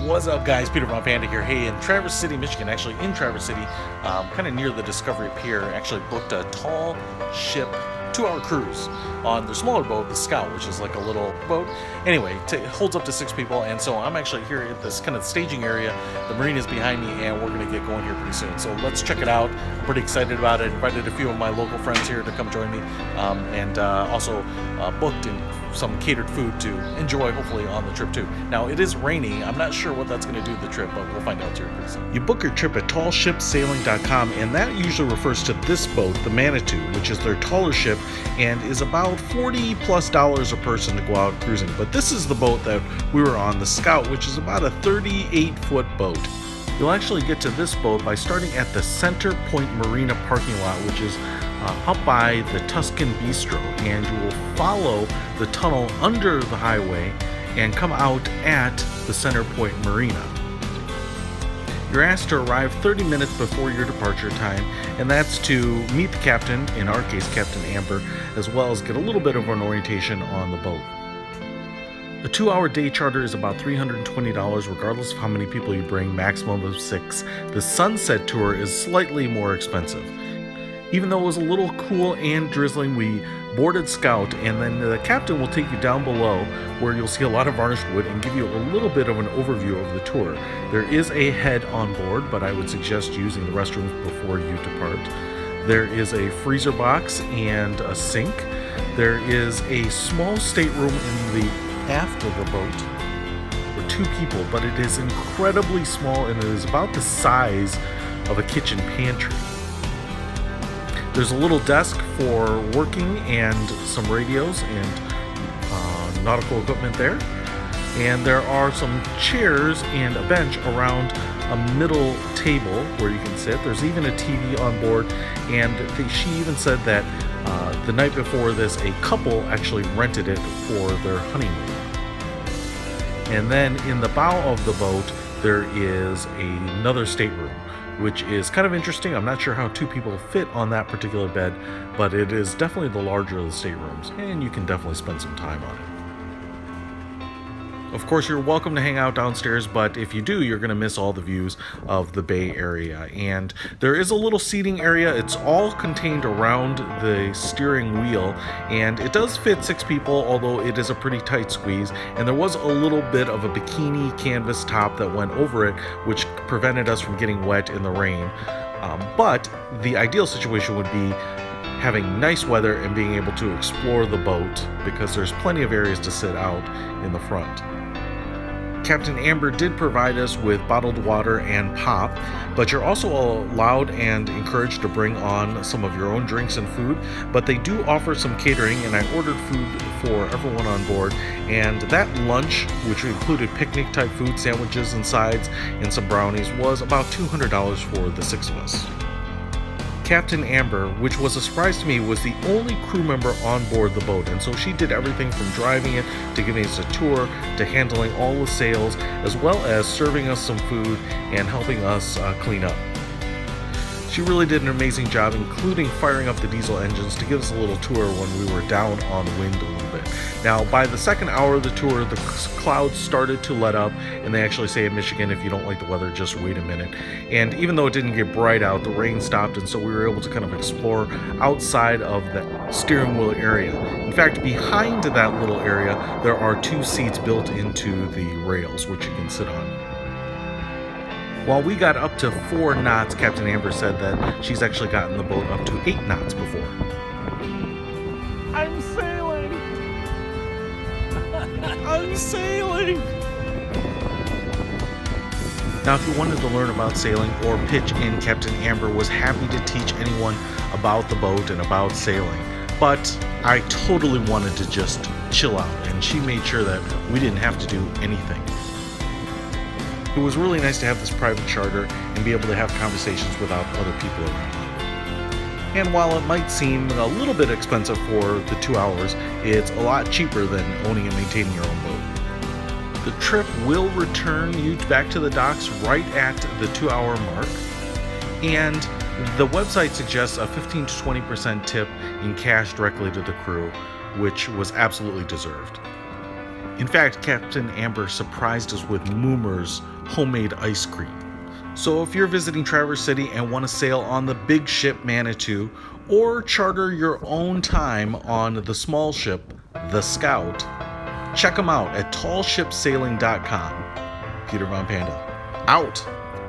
What's up, guys? Peter Von Panda here. Hey, in Traverse City, Michigan, actually in Traverse City, kind of near the Discovery Pier, actually booked a tall ship 2-hour cruise on their smaller boat, the Scout, which is like a little boat. Anyway, it holds up to 6 people, and so I'm actually here at this kind of staging area. The marina is behind me, and we're going to get going here pretty soon. So let's check it out. I'm pretty excited about it. Invited a few of my local friends here to come join me, and also booked in some catered food to enjoy, hopefully, on the trip too. Now, it is raining. I'm not sure what that's going to do to the trip, but we'll find out here pretty soon. You book your trip at tallshipsailing.com, and that usually refers to this boat, the Manitou, which is their taller ship and is about $40+ a person to go out cruising. But this is the boat that we were on, the Scout, which is about a 38-foot boat. You'll actually get to this boat by starting at the Center Point Marina parking lot, which is up by the Tuscan Bistro, and you will follow the tunnel under the highway and come out at the Center Point Marina. You're asked to arrive 30 minutes before your departure time, and that's to meet the captain, in our case Captain Amber, as well as get a little bit of an orientation on the boat. A 2-hour day charter is about $320 regardless of how many people you bring, maximum of 6. The Sunset Tour is slightly more expensive. Even though it was a little cool and drizzling, we boarded Scout, and then the captain will take you down below where you'll see a lot of varnished wood and give you a little bit of an overview of the tour. There is a head on board, but I would suggest using the restrooms before you depart. There is a freezer box and a sink. There is a small stateroom in the aft of the boat for 2 people, but it is incredibly small and it is about the size of a kitchen pantry. There's a little desk for working and some radios and nautical equipment there. And there are some chairs and a bench around a middle table where you can sit. There's even a TV on board, and she even said that the night before this, a couple actually rented it for their honeymoon. And then in the bow of the boat, there is another stateroom, which is kind of interesting. I'm not sure how 2 people fit on that particular bed, but it is definitely the larger of the staterooms, and you can definitely spend some time on it. Of course, you're welcome to hang out downstairs, but if you do, you're going to miss all the views of the bay area. And there is a little seating area. It's all contained around the steering wheel, and it does fit 6 people, although it is a pretty tight squeeze. And there was a little bit of a bikini canvas top that went over it, which prevented us from getting wet in the rain. But the ideal situation would be having nice weather and being able to explore the boat, because there's plenty of areas to sit out in the front. Captain Amber did provide us with bottled water and pop, but you're also allowed and encouraged to bring on some of your own drinks and food, but they do offer some catering, and I ordered food for everyone on board, and that lunch, which included picnic type food, sandwiches and sides, and some brownies, was about $200 for the 6 of us. Captain Amber, which was a surprise to me, was the only crew member on board the boat, and so she did everything from driving it to giving us a tour to handling all the sails, as well as serving us some food and helping us clean up. She really did an amazing job, including firing up the diesel engines to give us a little tour when we were down on wind a little bit. Now, by the second hour of the tour, the clouds started to let up, and they actually say in Michigan, if you don't like the weather, just wait a minute. And even though it didn't get bright out, the rain stopped, and so we were able to kind of explore outside of the steering wheel area. In fact, behind that little area, there are 2 seats built into the rails, which you can sit on. While we got up to 4 knots, Captain Amber said that she's actually gotten the boat up to 8 knots before. I'm sailing! I'm sailing! Now, if you wanted to learn about sailing or pitch in, Captain Amber was happy to teach anyone about the boat and about sailing. But I totally wanted to just chill out, and she made sure that we didn't have to do anything. It was really nice to have this private charter and be able to have conversations without other people around. And while it might seem a little bit expensive for the 2 hours, it's a lot cheaper than owning and maintaining your own boat. The trip will return you back to the docks right at the 2-hour mark, and the website suggests a 15 to 20% tip in cash directly to the crew, which was absolutely deserved. In fact, Captain Amber surprised us with Moomer's homemade ice cream. So if you're visiting Traverse City and want to sail on the big ship Manitou, or charter your own time on the small ship, the Scout, check them out at tallshipsailing.com. Peter Von Panda, out!